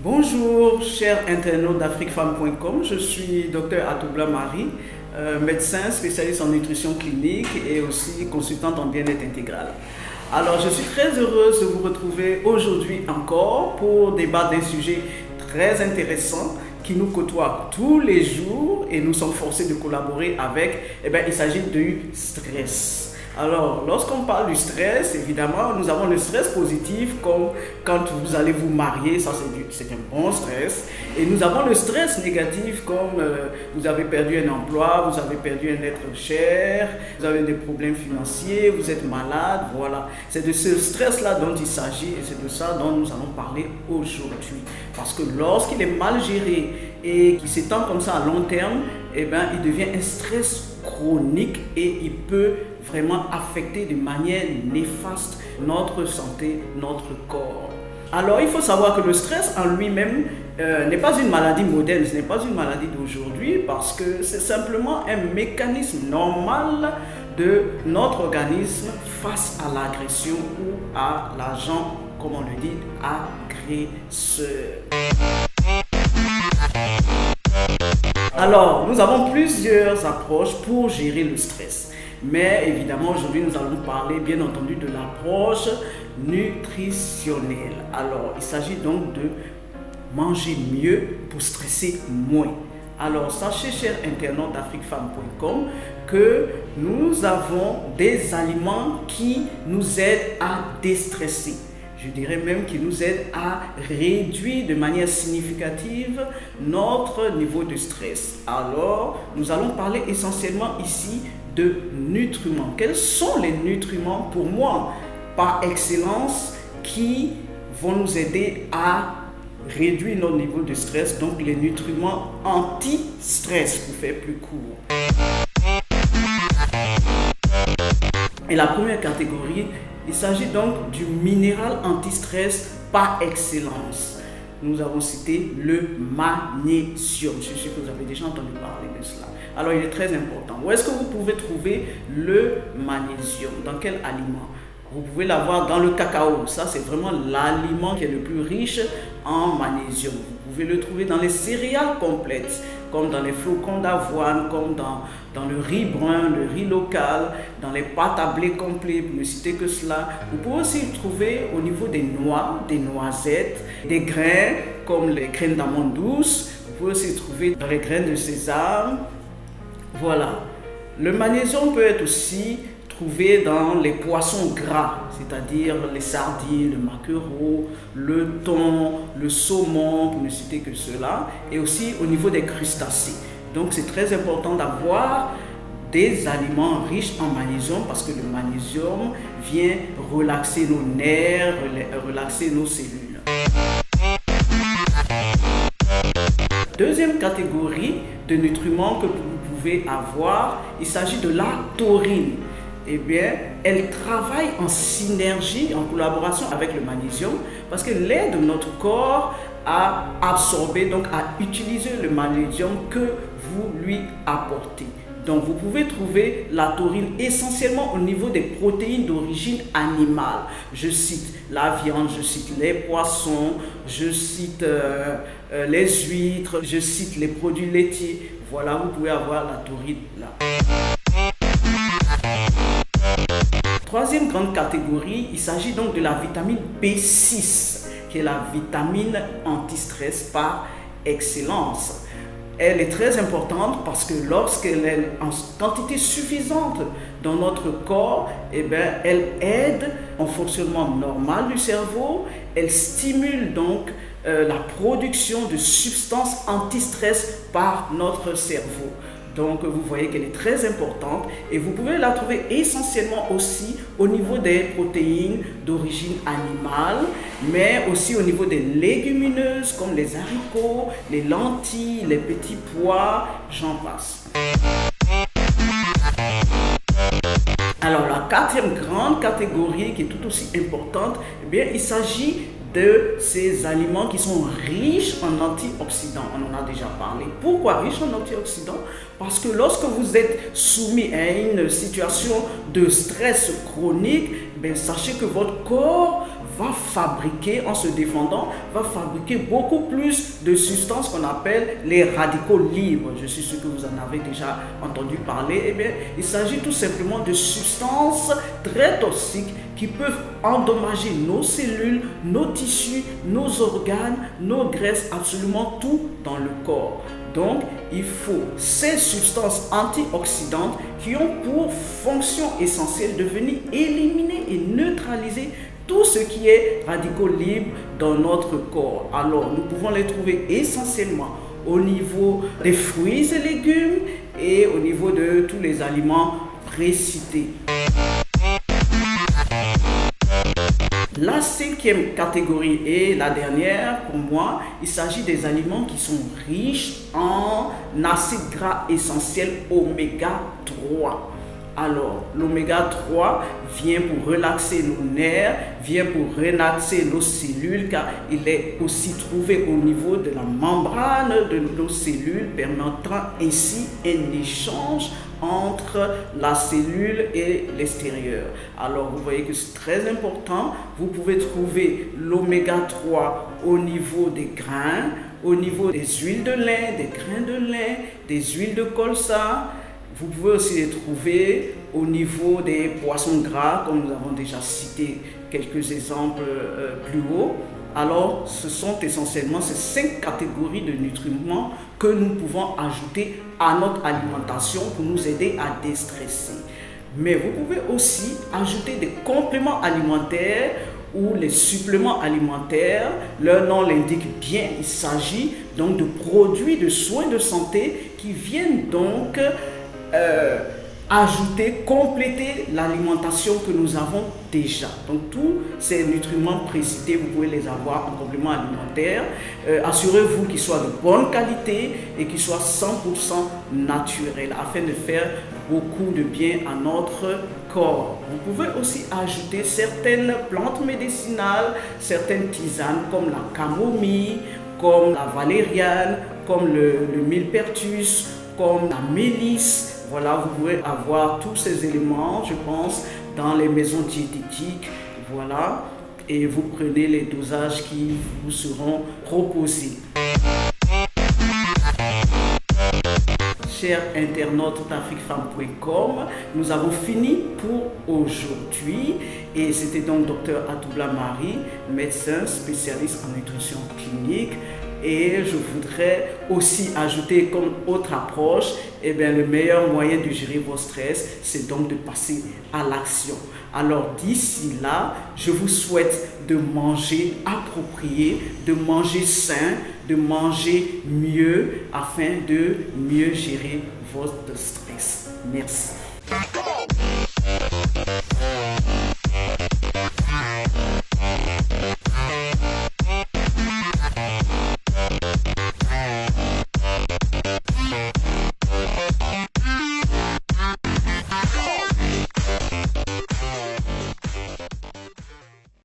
Bonjour, chers internautes d'AfriqueFemme.com, je suis Dr Atoubla Marie, médecin spécialiste en nutrition clinique et aussi consultante en bien-être intégral. Alors, je suis très heureuse de vous retrouver aujourd'hui encore pour débattre d'un sujet très intéressant qui nous côtoie tous les jours et nous sommes forcés de collaborer avec. Il s'agit du stress. Alors, lorsqu'on parle du stress, évidemment, nous avons le stress positif, comme quand vous allez vous marier, ça c'est un bon stress. Et nous avons le stress négatif, comme vous avez perdu un emploi, vous avez perdu un être cher, vous avez des problèmes financiers, vous êtes malade, voilà. C'est de ce stress-là dont il s'agit et c'est de ça dont nous allons parler aujourd'hui. Parce que lorsqu'il est mal géré et qu'il s'étend comme ça à long terme, il devient un stress chronique et il peut vraiment affecter de manière néfaste notre santé, notre corps. Alors, il faut savoir que le stress en lui-même n'est pas une maladie moderne, ce n'est pas une maladie d'aujourd'hui parce que c'est simplement un mécanisme normal de notre organisme face à l'agression ou à l'agent, comme on le dit, agresseur. Alors, nous avons plusieurs approches pour gérer le stress. Mais évidemment, aujourd'hui, nous allons parler, bien entendu, de l'approche nutritionnelle. Alors, il s'agit donc de manger mieux pour stresser moins. Alors, sachez, chers internautes d'AfriqueFemme.com, que nous avons des aliments qui nous aident à déstresser. Je dirais même qui nous aide à réduire de manière significative notre niveau de stress. Alors, nous allons parler essentiellement ici de nutriments. Quels sont les nutriments pour moi, par excellence, qui vont nous aider à réduire notre niveau de stress, donc les nutriments anti-stress pour faire plus court. Et la première catégorie, il s'agit donc du minéral anti-stress par excellence. Nous avons cité le magnésium. Je suis sûr que vous avez déjà entendu parler de cela. Alors, il est très important. Où est-ce que vous pouvez trouver le magnésium? Dans quel aliment? Vous pouvez l'avoir dans le cacao. Ça, c'est vraiment l'aliment qui est le plus riche en magnésium. Vous pouvez le trouver dans les céréales complètes, comme dans les flocons d'avoine, comme dans le riz brun, le riz local, dans les pâtes à blé complet, pour ne citer que cela. Vous pouvez aussi le trouver au niveau des noix, des noisettes, des grains, comme les graines d'amandes douces. Vous pouvez aussi le trouver dans les graines de sésame. Voilà. Le magnésium peut être aussi trouvé dans les poissons gras, c'est-à-dire les sardines, le maquereau, le thon, le saumon, pour ne citer que cela, et aussi au niveau des crustacés. Donc c'est très important d'avoir des aliments riches en magnésium parce que le magnésium vient relaxer nos nerfs, relaxer nos cellules. Deuxième catégorie de nutriments que vous pouvez avoir, il s'agit de la taurine. Elle travaille en synergie, en collaboration avec le magnésium parce qu'elle aide notre corps à absorber, donc à utiliser le magnésium que vous lui apportez. Donc vous pouvez trouver la taurine essentiellement au niveau des protéines d'origine animale. Je cite la viande, je cite les poissons, je cite les huîtres, je cite les produits laitiers. Voilà, vous pouvez avoir la taurine là. Troisième grande catégorie, il s'agit donc de la vitamine B6, qui est la vitamine anti-stress par excellence. Elle est très importante parce que lorsqu'elle est en quantité suffisante dans notre corps, elle aide au fonctionnement normal du cerveau, elle stimule donc la production de substances anti-stress par notre cerveau. Donc vous voyez qu'elle est très importante et vous pouvez la trouver essentiellement aussi au niveau des protéines d'origine animale, mais aussi au niveau des légumineuses comme les haricots, les lentilles, les petits pois, j'en passe. Alors la quatrième grande catégorie qui est tout aussi importante, il s'agit de ces aliments qui sont riches en antioxydants. On en a déjà parlé. Pourquoi riches en antioxydants? Parce que lorsque vous êtes soumis à une situation de stress chronique, sachez que votre corps va fabriquer, en se défendant, va fabriquer beaucoup plus de substances qu'on appelle les radicaux libres. Je suis sûr que vous en avez déjà entendu parler. Il s'agit tout simplement de substances très toxiques qui peuvent endommager nos cellules, nos tissus, nos organes, nos graisses, absolument tout dans le corps. Donc, il faut ces substances antioxydantes qui ont pour fonction essentielle de venir éliminer et neutraliser tout ce qui est radicaux libres dans notre corps. Alors, nous pouvons les trouver essentiellement au niveau des fruits et légumes et au niveau de tous les aliments précités. La cinquième catégorie et la dernière pour moi, il s'agit des aliments qui sont riches en acides gras essentiels oméga 3. Alors, l'oméga 3 vient pour relaxer nos nerfs, vient pour relaxer nos cellules, car il est aussi trouvé au niveau de la membrane de nos cellules, permettant ainsi un échange entre la cellule et l'extérieur. Alors, vous voyez que c'est très important. Vous pouvez trouver l'oméga 3 au niveau des grains, au niveau des huiles de lin, des grains de lin, des huiles de colza. Vous pouvez aussi les trouver au niveau des poissons gras, comme nous avons déjà cité quelques exemples plus haut. Alors, ce sont essentiellement ces 5 catégories de nutriments que nous pouvons ajouter à notre alimentation pour nous aider à déstresser. Mais vous pouvez aussi ajouter des compléments alimentaires ou les suppléments alimentaires. Leur nom l'indique bien, il s'agit donc de produits de soins de santé qui viennent donc ajouter, compléter l'alimentation que nous avons déjà. Donc tous ces nutriments précités, vous pouvez les avoir en complément alimentaire. Assurez-vous qu'ils soient de bonne qualité et qu'ils soient 100% naturels afin de faire beaucoup de bien à notre corps. Vous pouvez aussi ajouter certaines plantes médicinales, certaines tisanes comme la camomille, comme la valériane, comme le millepertuis, comme la mélisse. Voilà, vous pouvez avoir tous ces éléments, je pense, dans les maisons diététiques. Voilà, et vous prenez les dosages qui vous seront proposés. Chers internautes d'afriquefemme.com, nous avons fini pour aujourd'hui et c'était donc Dr Atoubla Marie, médecin spécialiste en nutrition clinique. Et je voudrais aussi ajouter comme autre approche, le meilleur moyen de gérer vos stress, c'est donc de passer à l'action. Alors d'ici là, je vous souhaite de manger approprié, de manger sain, de manger mieux afin de mieux gérer votre stress. Merci.